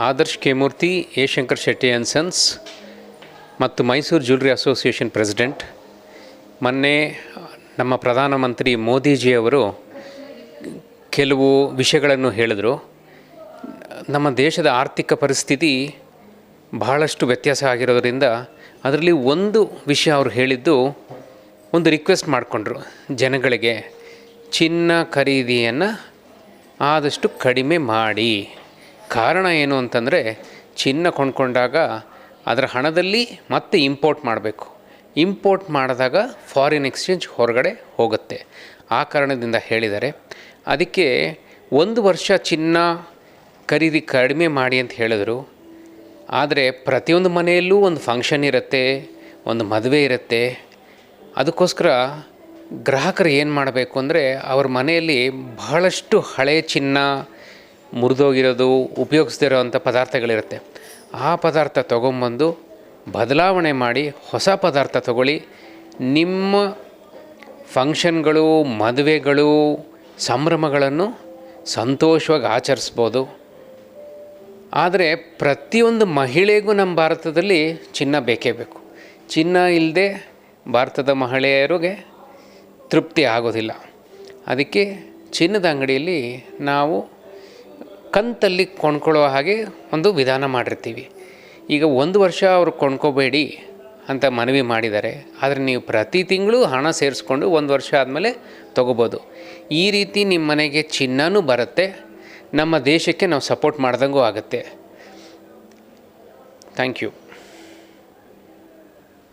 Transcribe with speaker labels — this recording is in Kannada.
Speaker 1: Adarsh Kemurthy, A Shankar Shetty and sons ಮತ್ತು ಮೈಸೂರು ಜ್ಯುವೆಲ್ಲರಿ ಅಸೋಸಿಯೇಷನ್ ಪ್ರೆಸಿಡೆಂಟ್. ಮೊನ್ನೆ ನಮ್ಮ ಪ್ರಧಾನಮಂತ್ರಿ ಮೋದಿಜಿಯವರು ಕೆಲವು ವಿಷಯಗಳನ್ನು ಹೇಳಿದರು. ನಮ್ಮ ದೇಶದ ಆರ್ಥಿಕ ಪರಿಸ್ಥಿತಿ ಬಹಳಷ್ಟು ವ್ಯತ್ಯಾಸ ಆಗಿರೋದರಿಂದ ಅದರಲ್ಲಿ ಒಂದು ವಿಷಯ ಅವರು ಹೇಳಿದ್ದು, ಒಂದು ರಿಕ್ವೆಸ್ಟ್ ಮಾಡಿಕೊಂಡ್ರು ಜನಗಳಿಗೆ, ಚಿನ್ನ ಖರೀದಿಯನ್ನು ಆದಷ್ಟು ಕಡಿಮೆ ಮಾಡಿ. ಕಾರಣ ಏನು ಅಂತಂದರೆ, ಚಿನ್ನ ಕೊಂಡ್ಕೊಂಡಾಗ ಅದರ ಹಣದಲ್ಲಿ ಮತ್ತೆ ಇಂಪೋರ್ಟ್ ಮಾಡಬೇಕು. ಇಂಪೋರ್ಟ್ ಮಾಡಿದಾಗ ಫಾರಿನ್ ಎಕ್ಸ್ಚೇಂಜ್ ಹೊರಗಡೆ ಹೋಗುತ್ತೆ. ಆ ಕಾರಣದಿಂದ ಹೇಳಿದ್ದಾರೆ. ಅದಕ್ಕೆ 1 ವರ್ಷ ಚಿನ್ನ ಖರೀದಿ ಕಡಿಮೆ ಮಾಡಿ ಅಂತ ಹೇಳಿದ್ರು. ಆದರೆ ಪ್ರತಿಯೊಂದು ಮನೆಯಲ್ಲೂ ಒಂದು ಫಂಕ್ಷನ್ ಇರುತ್ತೆ, ಒಂದು ಮದುವೆ ಇರುತ್ತೆ. ಅದಕ್ಕೋಸ್ಕರ ಗ್ರಾಹಕರು ಏನು ಮಾಡಬೇಕು ಅಂದರೆ, ಅವ್ರ ಮನೆಯಲ್ಲಿ ಬಹಳಷ್ಟು ಹಳೆಯ ಚಿನ್ನ, ಮುರಿದೋಗಿರೋದು, ಉಪಯೋಗಿಸ್ದಿರೋ ಅಂಥ ಪದಾರ್ಥಗಳಿರುತ್ತೆ. ಆ ಪದಾರ್ಥ ತೊಗೊಂಬಂದು ಬದಲಾವಣೆ ಮಾಡಿ ಹೊಸ ಪದಾರ್ಥ ತಗೊಳ್ಳಿ. ನಿಮ್ಮ ಫಂಕ್ಷನ್ಗಳು, ಮದುವೆಗಳು, ಸಂಭ್ರಮಗಳನ್ನು ಸಂತೋಷವಾಗಿ ಆಚರಿಸ್ಬೋದು. ಆದರೆ ಪ್ರತಿಯೊಂದು ಮಹಿಳೆಗೂ ನಮ್ಮ ಭಾರತದಲ್ಲಿ ಚಿನ್ನ ಬೇಕೇ ಬೇಕು. ಚಿನ್ನ ಇಲ್ಲದೆ ಭಾರತದ ಮಹಿಳೆಯರಿಗೆ ತೃಪ್ತಿ ಆಗೋದಿಲ್ಲ. ಅದಕ್ಕೆ ಚಿನ್ನದ ಅಂಗಡಿಯಲ್ಲಿ ನಾವು ಕಂತಲ್ಲಿ ಕೊಂಡ್ಕೊಳ್ಳೋ ಹಾಗೆ ಒಂದು ವಿಧಾನ ಮಾಡಿರ್ತೀವಿ. ಈಗ 1 ವರ್ಷ ಅವರು ಕೊಂಡ್ಕೋಬೇಡಿ ಅಂತ ಮನವಿ ಮಾಡಿದ್ದಾರೆ. ಆದರೆ ನೀವು ಪ್ರತಿ ತಿಂಗಳು ಹಣ ಸೇರಿಸ್ಕೊಂಡು 1 ವರ್ಷ ಆದಮೇಲೆ ತೊಗೋಬೋದು. ಈ ರೀತಿ ನಿಮ್ಮ ಮನೆಗೆ ಚಿನ್ನನೂ ಬರುತ್ತೆ, ನಮ್ಮ ದೇಶಕ್ಕೆ ನಾವು ಸಪೋರ್ಟ್ ಮಾಡ್ದಂಗೂ ಆಗುತ್ತೆ. Thank you.